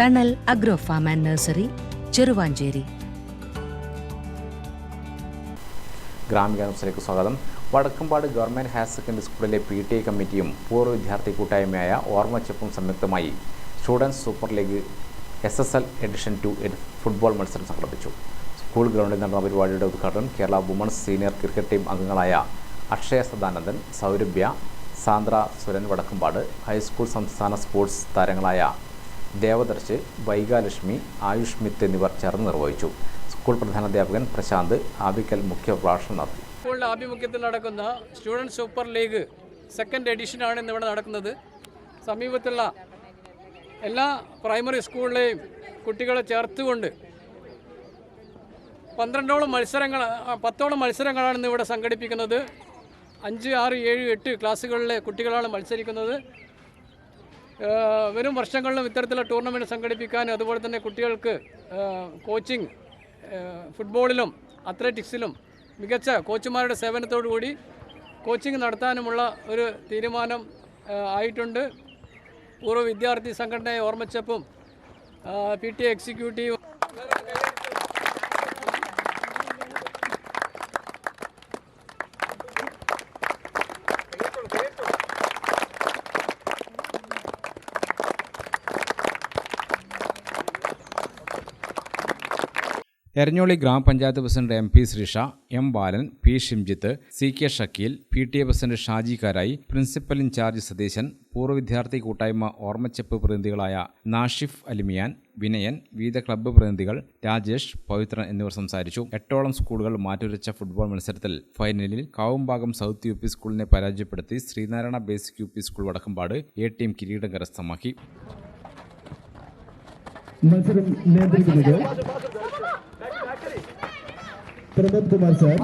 തണൽ agro farm and nursery, Cheruvanchery. Gramika ന്യൂസിലേക്ക് സ്വാഗതം. വടക്കമ്പാട് ഗവൺമെൻറ് ഹയർ സെക്കൻഡറി സ്കൂളിലെ PTA കമ്മിറ്റിയും പൂർവ്വ വിദ്യാർത്ഥി കൂട്ടായ്മയായ ഓർമ്മച്ചപ്പും സംയുക്തമായി students super league SSL edition 2 football മത്സരം സംഘടിപ്പിച്ചു. സ്കൂൾ ഗ്രൗണ്ടിൽ നടന്ന പരിപാടിയുടെ ഉദ്ഘാടനം Kerala women's senior cricket team അംഗങ്ങളായ അക്ഷയ സദാനന്ദൻ, സൗരഭ്യ, സാന്ദ്ര സുരൻ വടക്കമ്പാട്, ഹൈസ്കൂൾ സംസ്ഥാന സ്പോർട്സ് താരങ്ങളായ ദേവദർശ്, വൈകാലക്ഷ്മി, ആയുഷ് മിത്ത് എന്നിവർ ചേർന്ന് നിർവഹിച്ചു. സ്കൂൾ പ്രധാനാധ്യാപകൻ പ്രശാന്ത് ആബിക്കൽ മുഖ്യപ്രഭാഷണം നടത്തി. സ്കൂളിൻ്റെ ആഭിമുഖ്യത്തിൽ നടക്കുന്ന സ്റ്റുഡൻറ് സൂപ്പർ ലീഗ് 2nd എഡിഷനാണ് ഇന്നിവിടെ നടക്കുന്നത്. സമീപത്തുള്ള എല്ലാ പ്രൈമറി സ്കൂളിലെയും കുട്ടികളെ ചേർത്തുകൊണ്ട് 10ഓളം മത്സരങ്ങളാണ് ഇന്നിവിടെ സംഘടിപ്പിക്കുന്നത്. 5, 6, 7, 8 ക്ലാസ്സുകളിലെ കുട്ടികളാണ് മത്സരിക്കുന്നത്. വരും വർഷങ്ങളിലും ഇത്തരത്തിലുള്ള ടൂർണമെൻറ്റ് സംഘടിപ്പിക്കാനും അതുപോലെ തന്നെ കുട്ടികൾക്ക് കോച്ചിങ്, ഫുട്ബോളിലും അത്ലറ്റിക്സിലും മികച്ച കോച്ചുമാരുടെ സേവനത്തോടുകൂടി കോച്ചിങ് നടത്താനുമുള്ള ഒരു തീരുമാനം ആയിട്ടുണ്ട്. പൂർവ്വ വിദ്യാർത്ഥി സംഘടനയെ ഓർമ്മച്ചപ്പും PTA executive Eranholi Gramapanchayat president MP Sreesha, M Balan, P Shimjith, CK Shakeel, PTA president Shaji Karayi, principal incharge Satheesan, പൂർവ്വ വിദ്യാർത്ഥി കൂട്ടായ്മ ഓർമ്മച്ചപ്പ് പ്രതിനിധികളായ നാഷിഫ് അലിമിയാൻ, വിനയൻ, വിവിധ ക്ലബ്ബ് പ്രതിനിധികൾ രാജേഷ്, പവിത്രൻ എന്നിവർ സംസാരിച്ചു. 8ഓളം സ്കൂളുകൾ മാറ്റുരച്ച ഫുട്ബോൾ മത്സരത്തിൽ ഫൈനലിൽ കാവുംഭാഗം സൗത്ത് UP സ്കൂളിനെ പരാജയപ്പെടുത്തി Sreenarayana basic UP school Vadakkampad A team കിരീടം കരസ്ഥമാക്കി. മത്സരം നിയന്ത്രിക്കുന്നത് Pramod Kumar sir.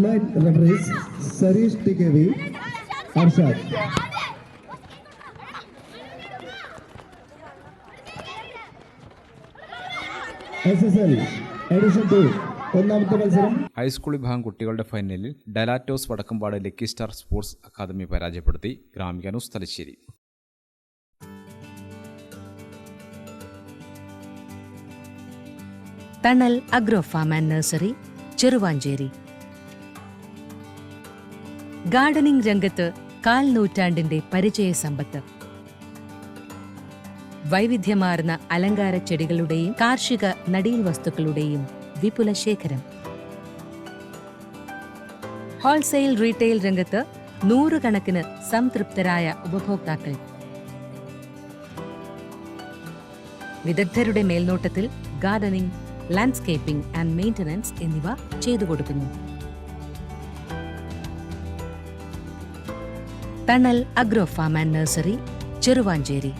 Line referees Sareesh TKV, Arshad. SSL edition 2 ഒന്നാമത്തെ മത്സരം. ഹൈസ്കൂൾ വിഭാഗം കുട്ടികളുടെ ഫൈനലിൽ ഡെലാറ്റോസ് Vadakkampad lucky star sports academy പരാജയപ്പെടുത്തി. Gramika news, Thalassery. Thanal agro farm and nursery, Cheruvanchery. Gardening രംഗത്ത് 1/4 നൂറ്റാണ്ടിന്റെ പരിചയ സമ്പത്ത്. വൈവിധ്യമാർന്ന അലങ്കാര ചെടികളുടെയും കാർഷിക നടീൽ വസ്തുക്കളുടെയും വിപുല ശേഖരം. ഹോൾസെയിൽ റീറ്റെയിൽ രംഗത്ത് 100 കണക്കിന് സംതൃപ്തരായ ഉപഭോക്താക്കൾ. വിദഗ്ധരുടെ മേൽനോട്ടത്തിൽ ഗാർഡനിംഗ്, ലാൻഡ്സ്കേപ്പിംഗ് ആൻഡ് മെയിൻ്റനൻസ് എന്നിവ ചെയ്തു കൊടുക്കുന്നു. Thanal agro farm and nursery, Cheruvanchery.